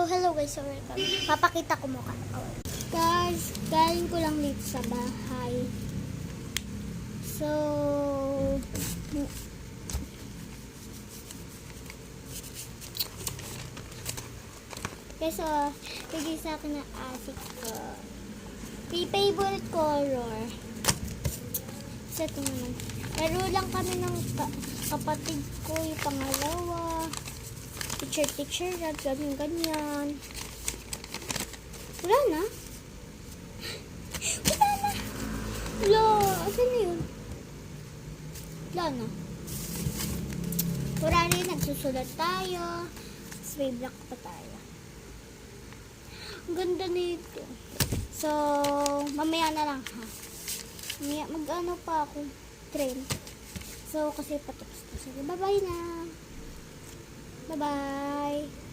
hello guys, so welcome. Papakita ko mukha. Guys, galing ko lang dito sa bahay. So, guys, bigay sa akin ng asik ko. Favorite color. So, ito naman. Laro lang kami ng kapatid ko, yung pangalawa. Picture na, ganyan. Wala na. Wala na. Wala. Asan na yun? Wala na. Wala rin, nagsusulat tayo. Tapos may black pa tayo. Ang ganda nito. So, mamaya na lang ha. Mamaya, mag-ano pa ako. Train. So, kasi patapos na. Sige, bye-bye na. Bye-bye.